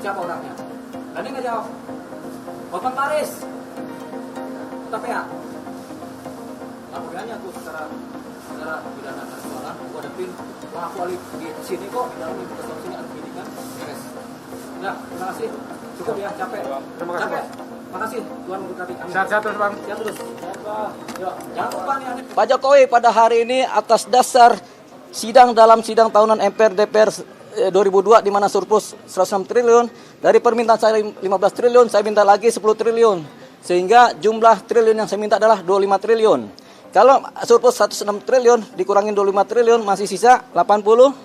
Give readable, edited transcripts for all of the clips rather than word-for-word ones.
Siapa orangnya? Berani nggak jawab? Hotman Paris. Tapi ya, laporannya aku secara pidana nasional, aku hadapin, wah aku alih di sini kok, di dalam ibu kesal sini ada pendidikan, beres. Nah, terima kasih. Cukup ya, capek. Terima kasih, capek. Bang. Makasih, Tuhan memberkati. Sehat-sehat terus, Bang. Sehat terus. Yuk, jangan lupa nih. Pak Jokowi pada hari ini atas dasar dalam sidang tahunan MPR DPR 2002 di mana surplus 106 triliun, dari permintaan saya 15 triliun, saya minta lagi 10 triliun. Sehingga jumlah triliun yang saya minta adalah 25 triliun. Kalau surplus 106 triliun dikurangin 25 triliun masih sisa 81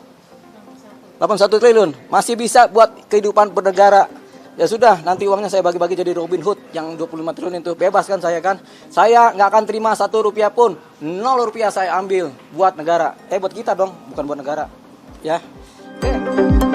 triliun. Masih bisa buat kehidupan bernegara. Ya sudah, nanti uangnya saya bagi-bagi jadi Robin Hood yang 25 triliun itu. Bebas kan saya kan? Saya nggak akan terima 1 rupiah pun. 0 rupiah saya ambil buat negara. Buat kita dong, bukan buat negara. Ya. Oke.